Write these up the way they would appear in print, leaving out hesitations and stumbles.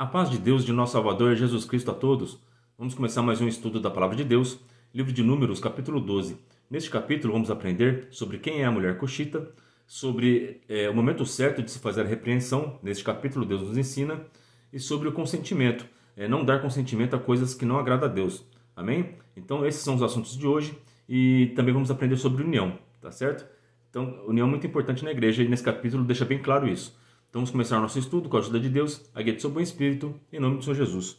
A paz de Deus, de nosso Salvador Jesus Cristo a todos. Vamos começar mais um estudo da Palavra de Deus, livro de Números, capítulo 12. Neste capítulo vamos aprender sobre quem é a mulher cuxita, sobre o momento certo de se fazer a repreensão. Neste capítulo Deus nos ensina, e sobre o consentimento, não dar consentimento a coisas que não agradam a Deus. Amém? Então esses são os assuntos de hoje e também vamos aprender sobre união, tá certo? Então união é muito importante na igreja e nesse capítulo deixa bem claro isso. Então vamos começar o nosso estudo com a ajuda de Deus, a guia do seu bom espírito, em nome do Senhor Jesus.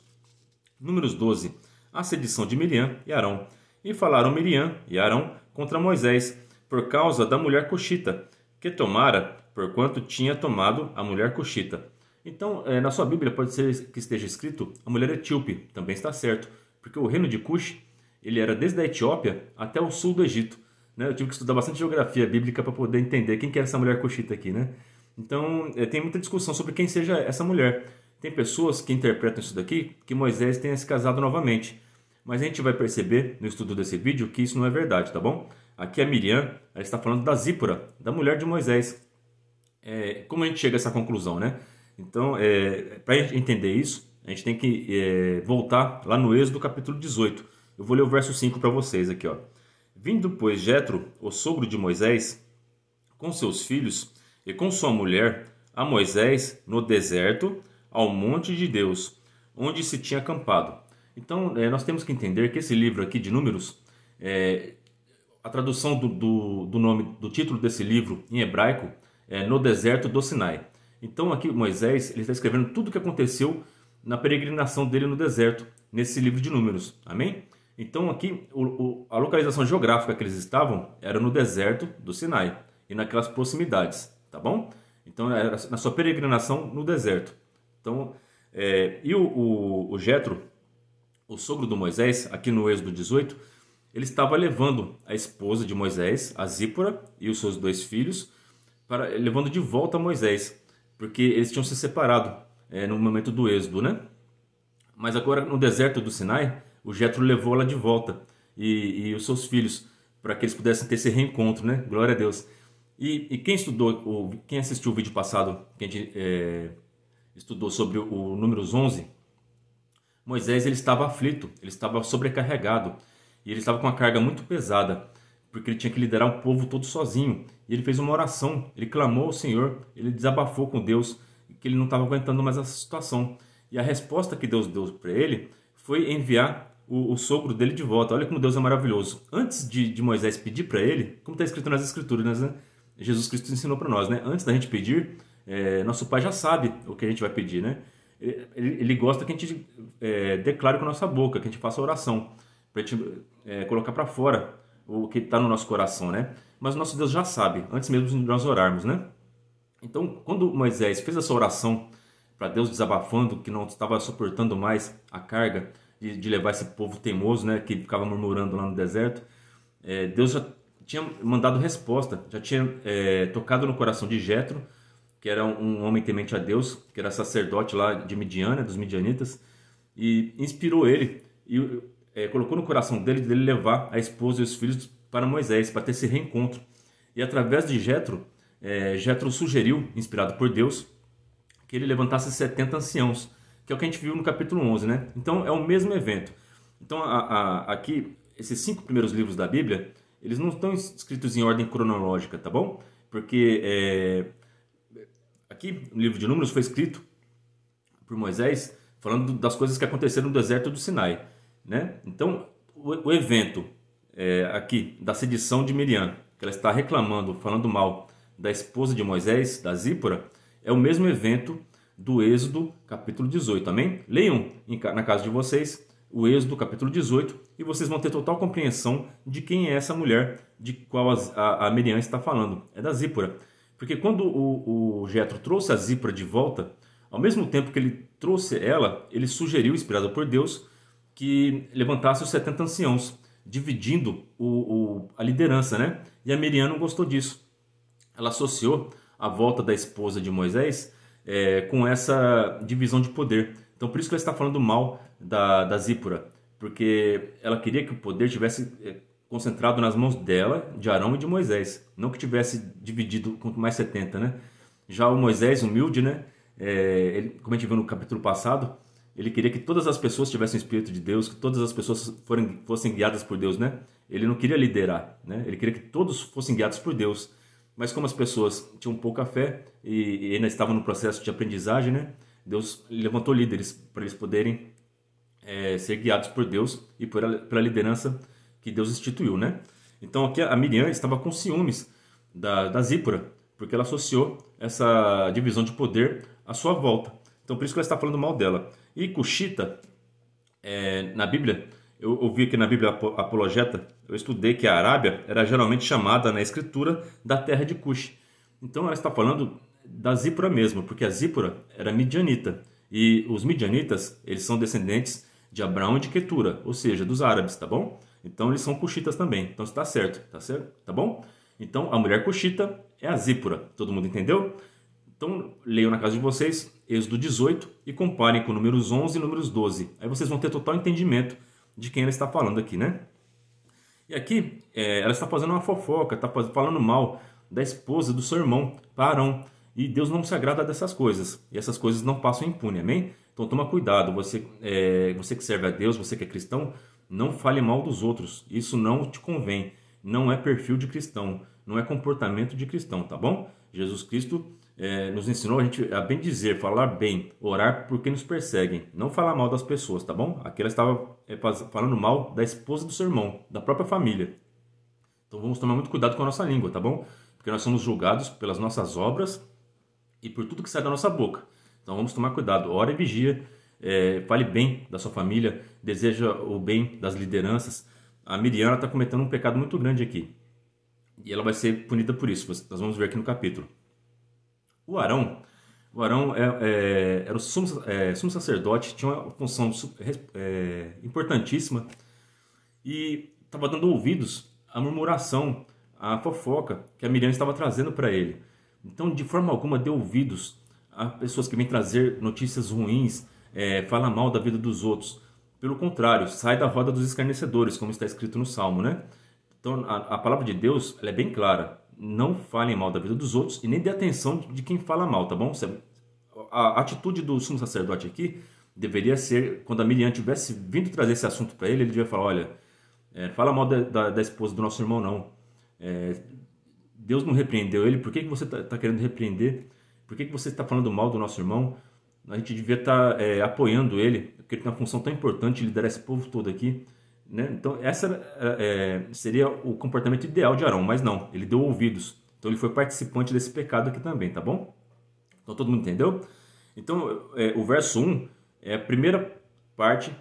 Números 12. A sedição de Miriam e Arão. E falaram Miriam e Arão contra Moisés, por causa da mulher cuxita, que tomara, porquanto tinha tomado a mulher cuxita. Então, na sua Bíblia pode ser que esteja escrito a mulher etíope, também está certo, porque o reino de Cush, ele era desde a Etiópia até o sul do Egito. Né? Eu tive que estudar bastante geografia bíblica para poder entender quem que era essa mulher cuxita aqui, né? Então, tem muita discussão sobre quem seja essa mulher. Tem pessoas que interpretam isso daqui, que Moisés tenha se casado novamente. Mas a gente vai perceber no estudo desse vídeo que isso não é verdade, tá bom? Aqui a Miriam, ela está falando da Zípora, da mulher de Moisés. Como a gente chega a essa conclusão, né? Então, para a gente entender isso, a gente tem que voltar lá no Êxodo capítulo 18. Eu vou ler o verso 5 para vocês aqui, ó. Vindo, pois, Jetro, o sogro de Moisés, com seus filhos e com sua mulher, a Moisés no deserto, ao monte de Deus, onde se tinha acampado. Então, nós temos que entender que esse livro aqui de Números, a tradução do nome, do título desse livro em hebraico é No Deserto do Sinai. Então, aqui Moisés ele está escrevendo tudo o que aconteceu na peregrinação dele no deserto, nesse livro de Números. Amém? Então, aqui a localização geográfica que eles estavam era no deserto do Sinai e naquelas proximidades. Tá bom? Então, era na sua peregrinação no deserto. Então, e o Jetro, o sogro do Moisés, aqui no Êxodo 18, ele estava levando a esposa de Moisés, a Zípora, e os seus 2 filhos, levando de volta a Moisés, porque eles tinham se separado no momento do Êxodo, né? Mas agora, no deserto do Sinai, o Jetro levou ela de volta, e os seus filhos, para que eles pudessem ter esse reencontro, né? Glória a Deus. E quem estudou, quem assistiu o vídeo passado, que a gente estudou sobre o Números 11, Moisés ele estava aflito, ele estava sobrecarregado e ele estava com uma carga muito pesada, porque ele tinha que liderar um povo todo sozinho. E ele fez uma oração, ele clamou ao Senhor, ele desabafou com Deus, que ele não estava aguentando mais essa situação. E a resposta que Deus deu para ele foi enviar o sogro dele de volta. Olha como Deus é maravilhoso. Antes de Moisés pedir para ele, como está escrito nas Escrituras, né? Jesus Cristo ensinou para nós, né? Antes da gente pedir, nosso Pai já sabe o que a gente vai pedir, né? Ele gosta que a gente declare com a nossa boca, que a gente faça oração, para a gente colocar para fora o que está no nosso coração, né? Mas o nosso Deus já sabe, antes mesmo de nós orarmos, né? Então, quando Moisés fez essa oração para Deus desabafando, que não estava suportando mais a carga de levar esse povo teimoso, né? Que ficava murmurando lá no deserto, Deus já tinha mandado resposta, já tinha tocado no coração de Jetro, que era um homem temente a Deus, que era sacerdote lá de Midian, dos midianitas, e inspirou ele e colocou no coração dele levar a esposa e os filhos para Moisés, para ter esse reencontro. E através de Jetro, Jetro sugeriu, inspirado por Deus, que ele levantasse 70 anciãos, que é o que a gente viu no capítulo 11, né? Então é o mesmo evento. Então aqui, esses 5 primeiros livros da Bíblia, eles não estão escritos em ordem cronológica, tá bom? Porque aqui o livro de Números foi escrito por Moisés falando das coisas que aconteceram no deserto do Sinai, né? Então o evento aqui da sedição de Miriam, que ela está reclamando, falando mal da esposa de Moisés, da Zípora, é o mesmo evento do Êxodo capítulo 18, amém? Leiam na casa de vocês o Êxodo capítulo 18 e vocês vão ter total compreensão de quem é essa mulher de qual a Miriam está falando. É da Zípora. Porque quando o Jetro trouxe a Zípora de volta, ao mesmo tempo que ele trouxe ela, ele sugeriu, inspirado por Deus, que levantasse os 70 anciãos, dividindo a liderança, né? E a Miriam não gostou disso. Ela associou a volta da esposa de Moisés com essa divisão de poder. Então, por isso que ela está falando mal da Zípora, porque ela queria que o poder tivesse concentrado nas mãos dela, de Arão e de Moisés, não que tivesse dividido com mais 70, né? Já o Moisés, humilde, né? como a gente viu no capítulo passado, ele queria que todas as pessoas tivessem o Espírito de Deus, que todas as pessoas fossem guiadas por Deus, né? Ele não queria liderar, né? Ele queria que todos fossem guiados por Deus. Mas como as pessoas tinham pouca fé e ainda estavam no processo de aprendizagem, né? Deus levantou líderes para eles poderem ser guiados por Deus e pela liderança que Deus instituiu, né? Então aqui a Miriam estava com ciúmes da Zípora, porque ela associou essa divisão de poder à sua volta. Então por isso que ela está falando mal dela. E Cuxita, na Bíblia, eu ouvi aqui na Bíblia Apologeta, eu estudei que a Arábia era geralmente chamada na escritura da terra de Cuxi. Então ela está falando da Zípora mesmo, porque a Zípora era midianita. E os midianitas, eles são descendentes de Abraão e de Quetura, ou seja, dos árabes, tá bom? Então eles são cuxitas também. Então está certo, tá bom? Então a mulher cuxita é a Zípora. Todo mundo entendeu? Então leiam na casa de vocês Êxodo 18 e comparem com números 11 e números 12. Aí vocês vão ter total entendimento de quem ela está falando aqui, né? E aqui ela está fazendo uma fofoca, está falando mal da esposa do seu irmão, Arão. E Deus não se agrada dessas coisas. E essas coisas não passam impune, amém? Então toma cuidado, você que serve a Deus, você que é cristão, não fale mal dos outros. Isso não te convém. Não é perfil de cristão, não é comportamento de cristão, tá bom? Jesus Cristo nos ensinou a bem dizer, falar bem, orar por quem nos perseguem. Não falar mal das pessoas, tá bom? Aqui ela estava falando mal da esposa do seu irmão, da própria família. Então vamos tomar muito cuidado com a nossa língua, tá bom? Porque nós somos julgados pelas nossas obras e por tudo que sai da nossa boca. Então vamos tomar cuidado, ora e vigia, fale bem da sua família, deseja o bem das lideranças. A Miriam está cometendo um pecado muito grande aqui. E ela vai ser punida por isso, nós vamos ver aqui no capítulo. O Arão era o sumo sacerdote, tinha uma função importantíssima e estava dando ouvidos à murmuração, à fofoca que a Miriam estava trazendo para ele. Então, de forma alguma, dê ouvidos a pessoas que vêm trazer notícias ruins, fala mal da vida dos outros. Pelo contrário, sai da roda dos escarnecedores, como está escrito no Salmo, né? Então, a palavra de Deus ela é bem clara. Não falem mal da vida dos outros e nem dê atenção de quem fala mal, tá bom? A atitude do sumo sacerdote aqui deveria ser, quando a Miriam tivesse vindo trazer esse assunto para ele devia falar, olha, fala mal da esposa do nosso irmão, não. Deus não repreendeu ele, por que você está querendo repreender? Por que você está falando mal do nosso irmão? A gente devia estar apoiando ele, porque ele tem uma função tão importante de liderar esse povo todo aqui. Né? Então, essa seria o comportamento ideal de Arão, mas não, ele deu ouvidos. Então, ele foi participante desse pecado aqui também, tá bom? Então, todo mundo entendeu? Então, o verso 1 é a primeira parte,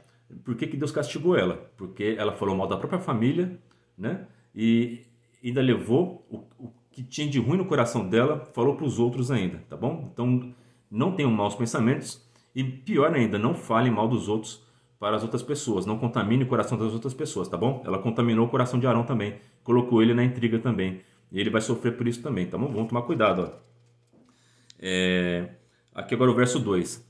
por que Deus castigou ela? Porque ela falou mal da própria família, né? E ainda levou o que tinha de ruim no coração dela, falou para os outros ainda, tá bom? Então, não tenham maus pensamentos e, pior ainda, não falem mal dos outros para as outras pessoas, não contamine o coração das outras pessoas, tá bom? Ela contaminou o coração de Arão também, colocou ele na intriga também, e ele vai sofrer por isso também, tá bom? Vamos tomar cuidado, ó. Aqui agora o verso 2.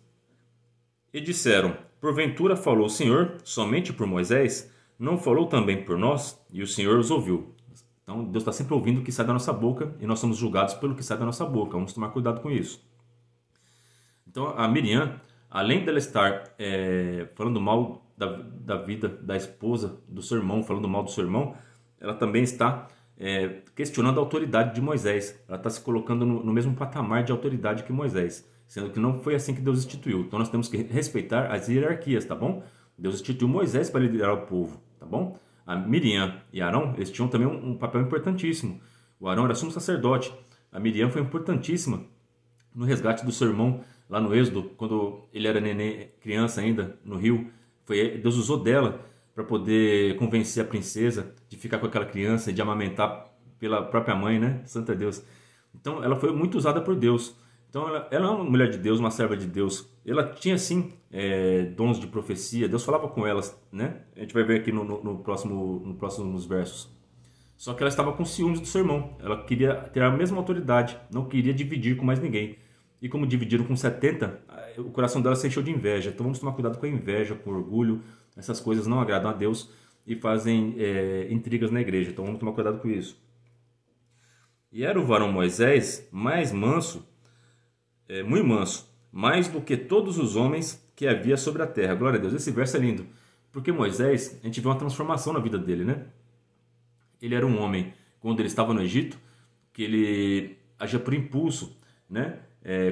E disseram, porventura falou o Senhor somente por Moisés? Não falou também por nós? E o Senhor os ouviu. Então Deus está sempre ouvindo o que sai da nossa boca e nós somos julgados pelo que sai da nossa boca. Vamos tomar cuidado com isso. Então a Miriam, além dela estar falando mal da vida da esposa do seu irmão, falando mal do seu irmão, ela também está questionando a autoridade de Moisés. Ela está se colocando no mesmo patamar de autoridade que Moisés, sendo que não foi assim que Deus instituiu. Então nós temos que respeitar as hierarquias, tá bom? Deus instituiu Moisés para liderar o povo, tá bom? A Miriam e Arão, eles tinham também um papel importantíssimo. O Arão era sumo sacerdote. A Miriam foi importantíssima no resgate do seu irmão lá no Êxodo, quando ele era neném, criança ainda, no rio. Deus usou dela para poder convencer a princesa de ficar com aquela criança e de amamentar pela própria mãe, né? Santa Deus. Então ela foi muito usada por Deus. Então ela é uma mulher de Deus, uma serva de Deus. Ela tinha sim dons de profecia. Deus falava com elas, né? A gente vai ver aqui no próximos versos. Só que ela estava com ciúmes do seu irmão. Ela queria ter a mesma autoridade, não queria dividir com mais ninguém. E como dividiram com 70, o coração dela se encheu de inveja. Então vamos tomar cuidado com a inveja, com o orgulho. Essas coisas não agradam a Deus e fazem intrigas na igreja. Então vamos tomar cuidado com isso. E era o varão Moisés mais manso, muito manso, mais do que todos os homens que havia sobre a terra. Glória a Deus. Esse verso é lindo. Porque Moisés, a gente vê uma transformação na vida dele, né? Ele era um homem, quando ele estava no Egito, que ele agia por impulso, né?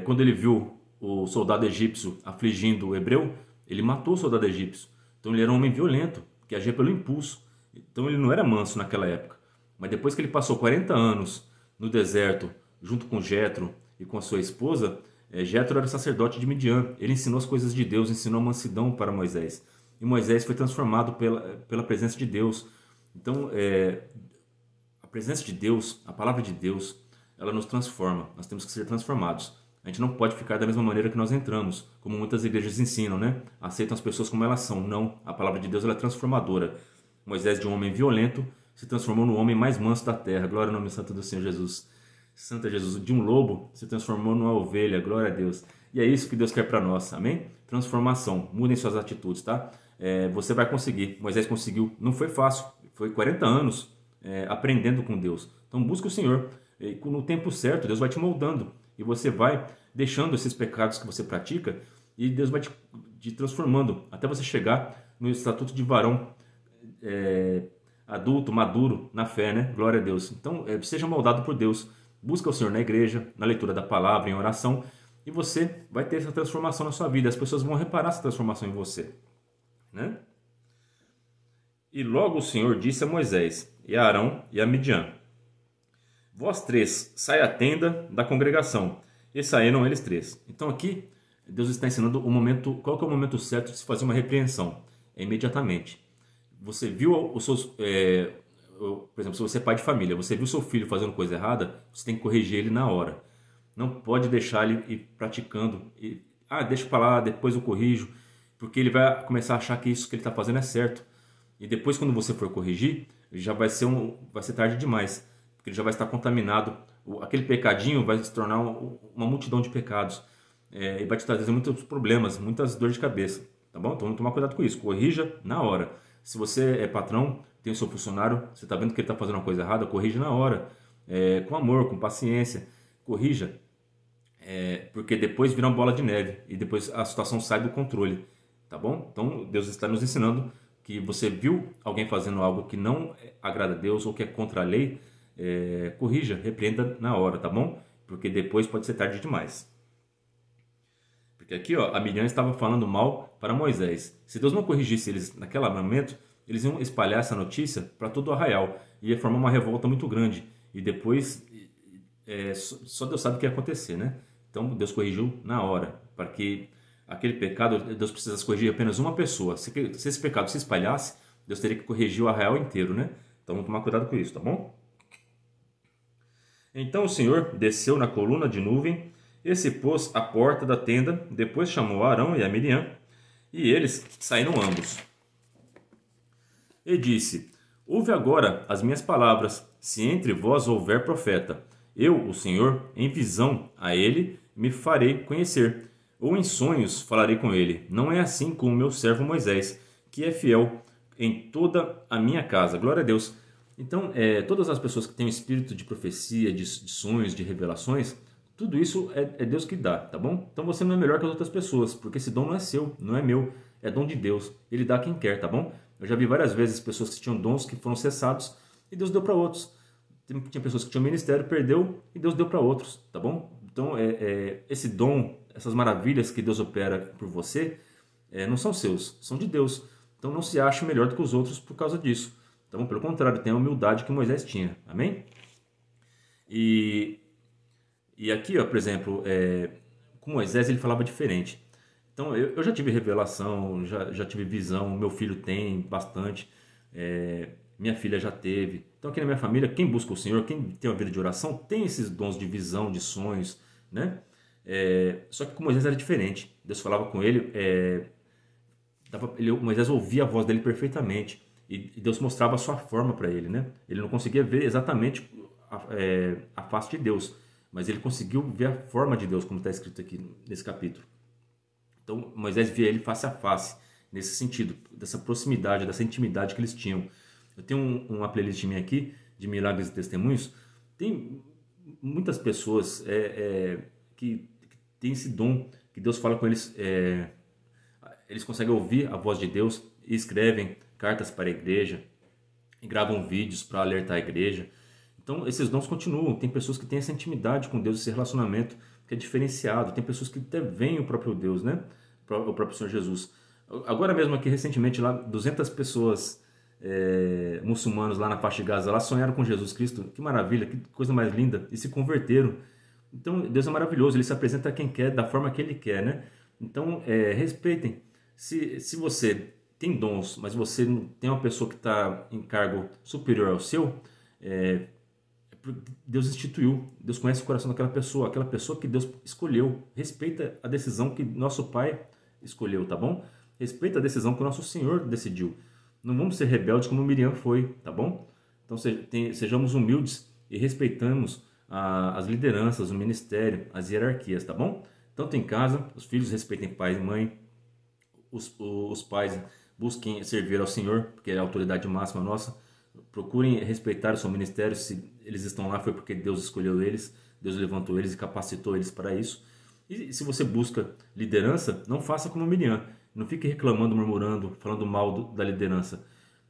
Quando ele viu o soldado egípcio afligindo o hebreu, ele matou o soldado egípcio. Então ele era um homem violento, que agia pelo impulso. Então ele não era manso naquela época. Mas depois que ele passou 40 anos no deserto, junto com Jetro e com a sua esposa, Jetro era sacerdote de Midian. Ele ensinou as coisas de Deus, ensinou a mansidão para Moisés. E Moisés foi transformado pela presença de Deus. Então, a presença de Deus, a palavra de Deus, ela nos transforma. Nós temos que ser transformados. A gente não pode ficar da mesma maneira que nós entramos, como muitas igrejas ensinam, né? Aceitam as pessoas como elas são. Não, a palavra de Deus ela é transformadora. Moisés, de um homem violento, se transformou no homem mais manso da terra. Glória ao nome santo do Senhor Jesus. Santo Jesus, de um lobo, se transformou numa ovelha. Glória a Deus. E é isso que Deus quer para nós, amém? Transformação. Mudem suas atitudes, tá? Você vai conseguir. Moisés conseguiu. Não foi fácil. Foi 40 anos aprendendo com Deus. Então busca o Senhor. E no tempo certo, Deus vai te moldando. E você vai deixando esses pecados que você pratica e Deus vai te transformando até você chegar no estatuto de varão adulto, maduro na fé, né? Glória a Deus. Então, seja moldado por Deus. Busca o Senhor na igreja, na leitura da palavra, em oração, e você vai ter essa transformação na sua vida. As pessoas vão reparar essa transformação em você, né? E logo o Senhor disse a Moisés, e a Arão e a Midian: Vós três, sai à tenda da congregação. E saíram eles três. Então aqui, Deus está ensinando o momento, qual que é o momento certo de se fazer uma repreensão. É imediatamente. Você viu os seus... por exemplo, se você é pai de família, você viu seu filho fazendo coisa errada, você tem que corrigir ele na hora. Não pode deixar ele ir praticando. Deixa pra lá, depois eu corrijo. Porque ele vai começar a achar que isso que ele está fazendo é certo. E depois, quando você for corrigir, já vai ser tarde demais. Porque ele já vai estar contaminado. Aquele pecadinho vai se tornar uma multidão de pecados. E vai te trazer muitos problemas, muitas dores de cabeça. Tá bom? Então, vamos tomar cuidado com isso. Corrija na hora. Se você é patrão, tem o seu funcionário, você está vendo que ele está fazendo uma coisa errada, corrija na hora. Com amor, com paciência. Corrija. Porque depois vira uma bola de neve. E depois a situação sai do controle. Tá bom? Então, Deus está nos ensinando que você viu alguém fazendo algo que não agrada a Deus ou que é contra a lei, corrija, repreenda na hora, tá bom? Porque depois pode ser tarde demais. Porque aqui, ó, a Miriam estava falando mal para Moisés. Se Deus não corrigisse eles naquele momento, eles iam espalhar essa notícia para todo o arraial. Ia formar uma revolta muito grande. E depois, só Deus sabe o que ia acontecer, né? Então, Deus corrigiu na hora, para que aquele pecado, Deus precisa corrigir apenas uma pessoa. Se esse pecado se espalhasse, Deus teria que corrigir o arraial inteiro, né? Então, vamos tomar cuidado com isso, tá bom? Então o Senhor desceu na coluna de nuvem e se pôs à porta da tenda, depois chamou Arão e a Miriam, e eles saíram ambos. E disse: Ouve agora as minhas palavras, se entre vós houver profeta. Eu, o Senhor, em visão a ele me farei conhecer, ou em sonhos falarei com ele. Não é assim com o meu servo Moisés, que é fiel em toda a minha casa. Glória a Deus. Então, todas as pessoas que têm o espírito de profecia, de sonhos, de revelações, tudo isso é Deus que dá, tá bom? Então você não é melhor que as outras pessoas, porque esse dom não é seu, não é meu, é dom de Deus. Ele dá a quem quer, tá bom? Eu já vi várias vezes pessoas que tinham dons que foram cessados e Deus deu para outros. Tinha pessoas que tinham ministério, perdeu e Deus deu para outros, tá bom? Então, esse dom, essas maravilhas que Deus opera por você, não são seus, são de Deus. Então não se ache melhor do que os outros por causa disso. Então, pelo contrário, tem a humildade que Moisés tinha. Amém? E aqui, ó, por exemplo, com Moisés ele falava diferente. Então, eu já tive revelação, já tive visão, meu filho tem bastante, minha filha já teve. Então, aqui na minha família, quem busca o Senhor, quem tem uma vida de oração, tem esses dons de visão, de sonhos, né? Só que com Moisés era diferente. Deus falava com ele, Moisés ouvia a voz dele perfeitamente. E Deus mostrava a sua forma para ele, né? Ele não conseguia ver exatamente a face de Deus, mas ele conseguiu ver a forma de Deus, como está escrito aqui nesse capítulo. Então, Moisés via ele face a face, nesse sentido, dessa proximidade, dessa intimidade que eles tinham. Eu tenho uma playlist minha aqui, de milagres e testemunhos. Tem muitas pessoas que têm esse dom que Deus fala com eles, eles conseguem ouvir a voz de Deus e escrevem cartas para a igreja e gravam vídeos para alertar a igreja. Então esses dons continuam. Tem pessoas que têm essa intimidade com Deus, esse relacionamento que é diferenciado. Tem pessoas que até veem o próprio Deus, né? O próprio Senhor Jesus. Agora mesmo aqui recentemente lá 200 pessoas muçulmanos lá na faixa de Gaza lá sonharam com Jesus Cristo. Que maravilha, que coisa mais linda, e se converteram. Então Deus é maravilhoso, Ele se apresenta a quem quer, da forma que Ele quer, né? Então respeitem. Se você tem dons, mas você não tem uma pessoa que está em cargo superior ao seu, Deus instituiu, Deus conhece o coração daquela pessoa, aquela pessoa que Deus escolheu. Respeita a decisão que nosso Pai escolheu, tá bom? Respeita a decisão que o nosso Senhor decidiu. Não vamos ser rebeldes como Miriam foi, tá bom? Então sejamos humildes e respeitamos as lideranças, o ministério, as hierarquias, tá bom? Tanto em casa, os filhos respeitem pai e mãe, os pais busquem servir ao Senhor, porque é a autoridade máxima nossa. Procurem respeitar o seu ministério. Se eles estão lá foi porque Deus escolheu eles, Deus levantou eles e capacitou eles para isso. E se você busca liderança, não faça como Miriam. Não fique reclamando, murmurando, falando mal da liderança.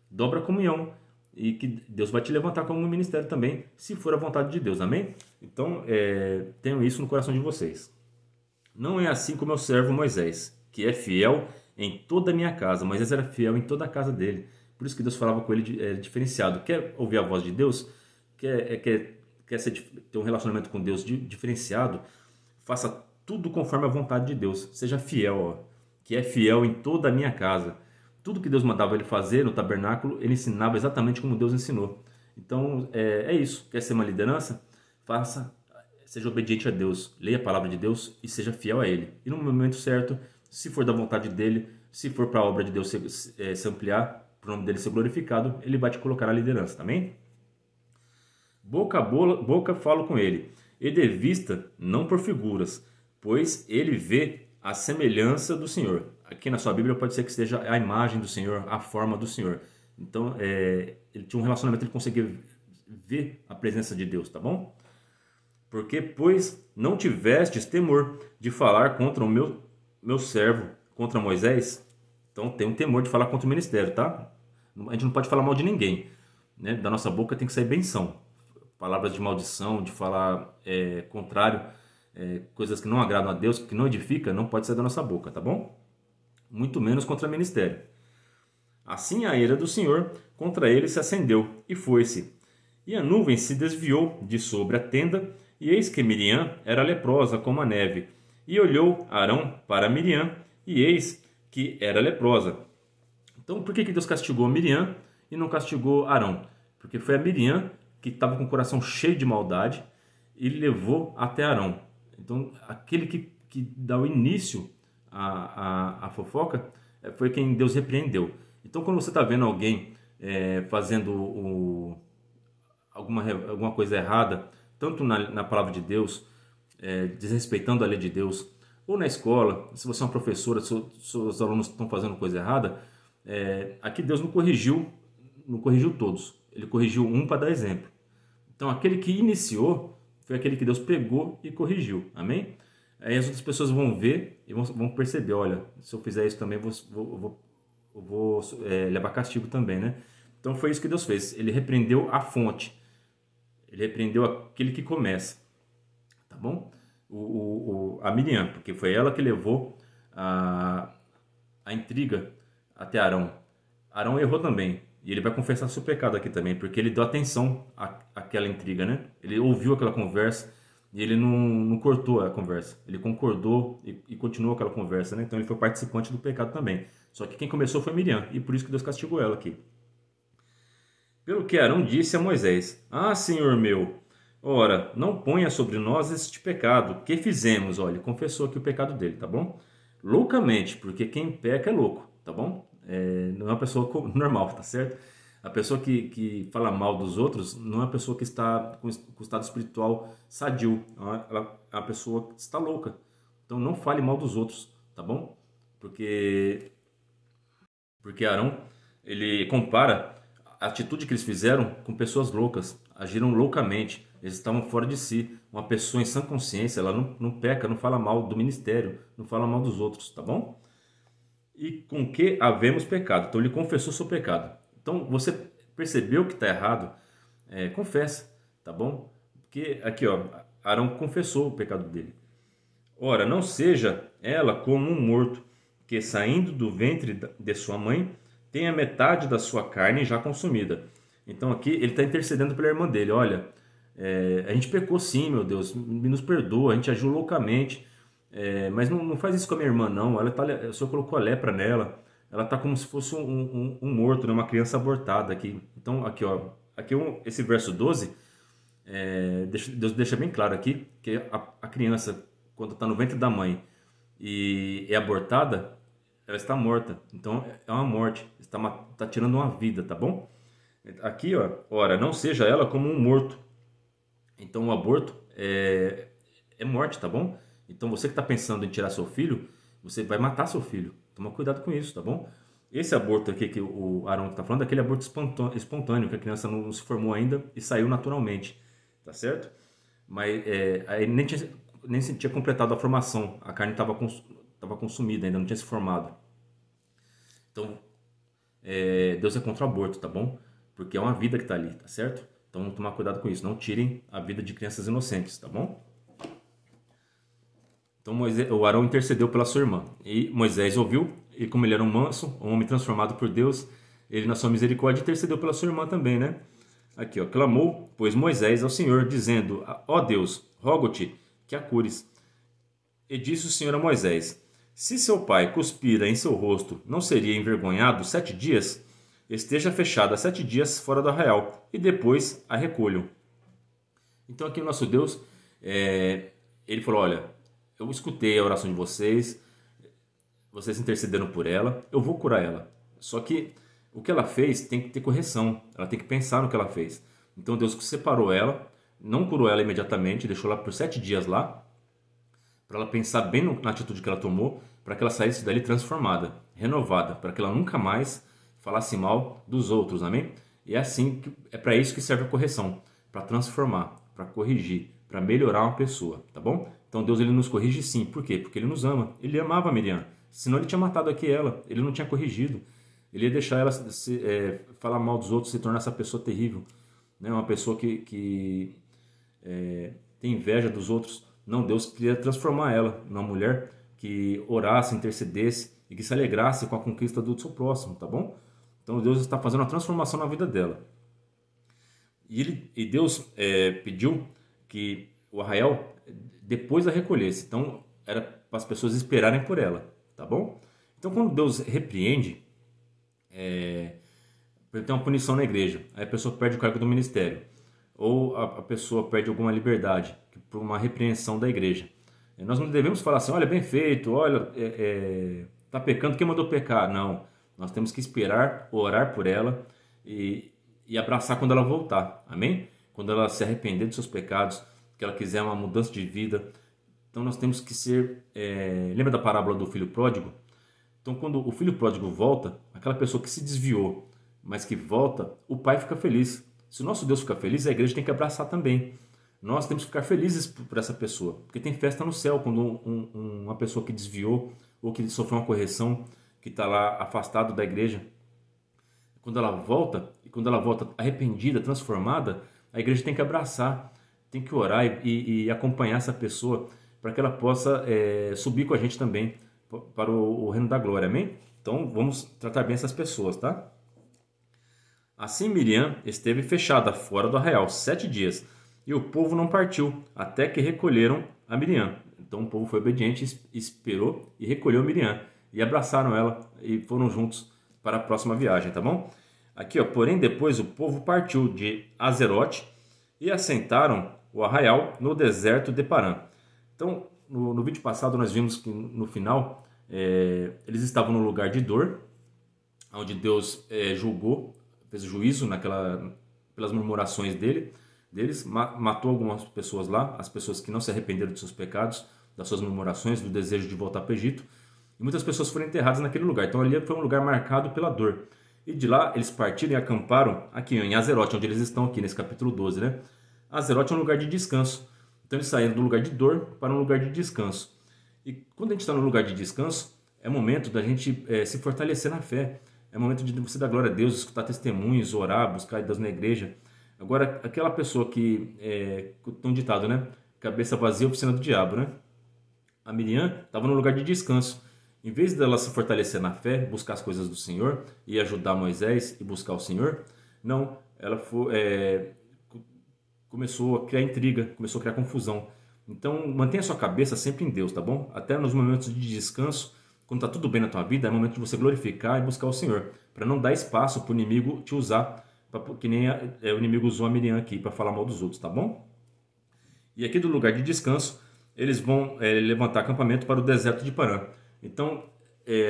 Dobra a comunhão e que Deus vai te levantar como um ministério também, se for a vontade de Deus, amém? Então, tenham isso no coração de vocês. Não é assim como meu servo Moisés, que é fiel em toda a minha casa. Moisés era fiel em toda a casa dele. Por isso que Deus falava com ele diferenciado. Quer ouvir a voz de Deus? Quer ter um relacionamento com Deus diferenciado? Faça tudo conforme a vontade de Deus. Seja fiel, ó, que é fiel em toda a minha casa. Tudo que Deus mandava ele fazer no tabernáculo, ele ensinava exatamente como Deus ensinou. Então, é isso. Quer ser uma liderança? Seja obediente a Deus. Leia a palavra de Deus e seja fiel a Ele. E no momento certo, se for da vontade dele, se for para a obra de Deus se ampliar, para o nome dele ser glorificado, ele vai te colocar na liderança, também? Boca a boca falo com ele, e de vista, não por figuras, pois ele vê a semelhança do Senhor. Aqui na sua Bíblia pode ser que seja a imagem do Senhor, a forma do Senhor. Então, ele tinha um relacionamento, ele conseguia ver a presença de Deus, tá bom? Porque, pois, não tivestes temor de falar contra o meu servo, contra Moisés. Então, tem um temor de falar contra o ministério, tá? A gente não pode falar mal de ninguém, né? Da nossa boca tem que sair benção. Palavras de maldição, de falar contrário, coisas que não agradam a Deus, que não edifica, não pode sair da nossa boca, tá bom? Muito menos contra o ministério. Assim a ira do Senhor contra ele se acendeu e foi-se. E a nuvem se desviou de sobre a tenda, e eis que Miriam era leprosa como a neve. E olhou Arão para Miriam, e eis que era leprosa. Então, por que Deus castigou Miriam e não castigou Arão? Porque foi a Miriam que estava com o coração cheio de maldade e levou até Arão. Então, aquele que dá o início à fofoca foi quem Deus repreendeu. Então, quando você está vendo alguém fazendo alguma coisa errada, tanto na palavra de Deus, desrespeitando a lei de Deus, ou na escola, se você é uma professora, seus alunos estão fazendo coisa errada, aqui Deus não corrigiu todos. Ele corrigiu um para dar exemplo. Então, aquele que iniciou foi aquele que Deus pegou e corrigiu. Amém? Aí as outras pessoas vão ver e vão perceber, olha, se eu fizer isso também, eu vou levar castigo também, né? Então, foi isso que Deus fez. Ele repreendeu a fonte. Ele repreendeu aquele que começa. Tá bom? A Miriam, porque foi ela que levou a intriga até Arão. Arão errou também. E ele vai confessar seu pecado aqui também, porque ele deu atenção àquela intriga, né? Ele ouviu aquela conversa e ele não cortou a conversa. Ele concordou e continuou aquela conversa, né? Então ele foi participante do pecado também. Só que quem começou foi Miriam, e por isso que Deus castigou ela aqui. Pelo que Arão disse a Moisés: Ah, Senhor meu, ora, não ponha sobre nós este pecado. Que fizemos? Olha, ele confessou aqui o pecado dele, tá bom? Loucamente, porque quem peca é louco, tá bom? Não é uma pessoa normal, tá certo? A pessoa que fala mal dos outros não é uma pessoa que está com o estado espiritual sadio. Ela é uma pessoa que está louca. Então não fale mal dos outros, tá bom? Porque Arão, ele compara a atitude que eles fizeram com pessoas loucas, agiram loucamente, eles estavam fora de si. Uma pessoa em sã consciência, ela não peca, não fala mal do ministério, não fala mal dos outros, tá bom? E com que havemos pecado. Então ele confessou seu pecado. Então você percebeu que está errado, confessa, tá bom? Porque aqui, ó, Arão confessou o pecado dele. Ora, não seja ela como um morto, que saindo do ventre de sua mãe, tem a metade da sua carne já consumida. Então aqui ele está intercedendo pela irmã dele. Olha, a gente pecou sim, meu Deus, nos perdoa, a gente agiu loucamente, mas não faz isso com a minha irmã não. O Senhor colocou a lepra nela, ela está como se fosse um morto, né? Uma criança abortada aqui. Então aqui, ó, esse verso 12, Deus deixa bem claro aqui que a criança, quando está no ventre da mãe e é abortada, ela está morta. Então é uma morte, está tirando uma vida, tá bom? Aqui, ó, ora, não seja ela como um morto. Então o aborto é morte, tá bom? Então você que está pensando em tirar seu filho, você vai matar seu filho. Toma cuidado com isso, tá bom? Esse aborto aqui que o Arão está falando é aquele aborto espontâneo, que a criança não se formou ainda e saiu naturalmente, tá certo? Mas aí nem tinha completado a formação, a carne estava consumida ainda, não tinha se formado. Então, Deus é contra o aborto, tá bom? Porque é uma vida que está ali, tá certo? Então, vamos tomar cuidado com isso. Não tirem a vida de crianças inocentes, tá bom? Então, o Arão intercedeu pela sua irmã. E Moisés ouviu, e como ele era um manso, um homem transformado por Deus, ele na sua misericórdia intercedeu pela sua irmã também, né? Aqui, ó. Clamou, pois Moisés ao Senhor, dizendo: ó Deus, rogo-te que a cures. E disse o Senhor a Moisés: se seu pai cuspira em seu rosto, não seria envergonhado 7 dias? Esteja fechada 7 dias fora do arraial, e depois a recolham. Então aqui o nosso Deus, ele falou: olha, eu escutei a oração de vocês intercederam por ela, eu vou curar ela. Só que o que ela fez tem que ter correção, ela tem que pensar no que ela fez. Então Deus separou ela, não curou ela imediatamente, deixou ela por 7 dias lá, para ela pensar bem na atitude que ela tomou, para que ela saísse dali transformada, renovada, para que ela nunca mais falasse mal dos outros, amém? E é assim, é para isso que serve a correção, para transformar, para corrigir, para melhorar uma pessoa, tá bom? Então Deus ele nos corrige sim, por quê? Porque ele nos ama, ele amava a Miriam, senão ele tinha matado aqui ela, ele não tinha corrigido, ele ia deixar ela falar mal dos outros, se tornar essa pessoa terrível, né? Uma pessoa que tem inveja dos outros. Não, Deus queria transformar ela numa mulher que orasse, intercedesse e que se alegrasse com a conquista do seu próximo, tá bom? Então Deus está fazendo uma transformação na vida dela. E Deus pediu que o arraial depois a recolhesse. Então era para as pessoas esperarem por ela, tá bom? Então quando Deus repreende, tem uma punição na igreja, aí a pessoa perde o cargo do ministério, ou a pessoa perde alguma liberdade por uma repreensão da igreja. Nós não devemos falar assim: olha, bem feito, olha, está pecando, quem mandou pecar? Não, nós temos que esperar, orar por ela e abraçar quando ela voltar, amém? Quando ela se arrepender dos seus pecados, que ela quiser uma mudança de vida. Então nós temos que ser, lembra da parábola do filho pródigo? Então quando o filho pródigo volta, aquela pessoa que se desviou, mas que volta, o pai fica feliz. Se o nosso Deus fica feliz, a igreja tem que abraçar também. Nós temos que ficar felizes por essa pessoa, porque tem festa no céu quando uma pessoa que desviou ou que sofreu uma correção, que está lá afastado da igreja, quando ela volta arrependida, transformada, a igreja tem que abraçar, tem que orar e acompanhar essa pessoa para que ela possa subir com a gente também para o reino da glória, amém? Então vamos tratar bem essas pessoas, tá? Assim Miriam esteve fechada fora do arraial 7 dias, e o povo não partiu, até que recolheram a Miriam. Então o povo foi obediente, esperou e recolheu Miriam. E abraçaram ela e foram juntos para a próxima viagem, tá bom? Aqui, ó, porém depois o povo partiu de Azerote e assentaram o arraial no deserto de Parã. Então, no vídeo passado nós vimos que no final eles estavam no lugar de dor, onde Deus julgou, fez juízo pelas murmurações deles, matou algumas pessoas lá, as pessoas que não se arrependeram dos seus pecados, das suas murmurações, do desejo de voltar para o Egito, e muitas pessoas foram enterradas naquele lugar. Então ali foi um lugar marcado pela dor. E de lá eles partiram e acamparam aqui em Azerote, onde eles estão aqui nesse capítulo 12, né? Azerote é um lugar de descanso. Então eles saíram do lugar de dor para um lugar de descanso. E quando a gente está no lugar de descanso, é momento da gente se fortalecer na fé. É momento de você dar glória a Deus, escutar testemunhos, orar, buscar Deus na igreja. Agora, aquela pessoa que, tem um ditado, né? Cabeça vazia, oficina do diabo, né? A Miriam estava no lugar de descanso. Em vez dela se fortalecer na fé, buscar as coisas do Senhor e ajudar Moisés e buscar o Senhor, não, ela começou a criar intriga, começou a criar confusão. Então, mantenha a sua cabeça sempre em Deus, tá bom? Até nos momentos de descanso, quando está tudo bem na tua vida, é momento de você glorificar e buscar o Senhor, para não dar espaço para o inimigo te usar, que nem o inimigo usou a Miriam aqui para falar mal dos outros, tá bom? E aqui do lugar de descanso, eles vão levantar acampamento para o deserto de Parã. Então,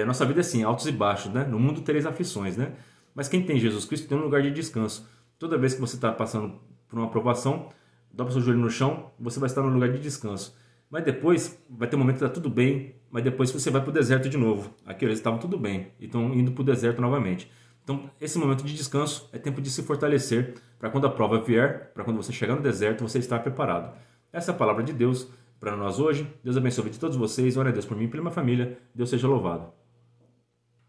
nossa vida é assim, altos e baixos, né? No mundo tereis aflições, né? Mas quem tem Jesus Cristo tem um lugar de descanso. Toda vez que você está passando por uma provação, dobra seu joelho no chão, você vai estar no lugar de descanso. Mas depois, vai ter um momento que está tudo bem, mas depois você vai para o deserto de novo. Aqui eles estavam tudo bem e estão indo para o deserto novamente. Então, esse momento de descanso é tempo de se fortalecer para quando a prova vier, para quando você chegar no deserto, você estar preparado. Essa é a palavra de Deus para nós hoje. Deus abençoe a vida de todos vocês. Ore a Deus por mim e pela minha família. Deus seja louvado.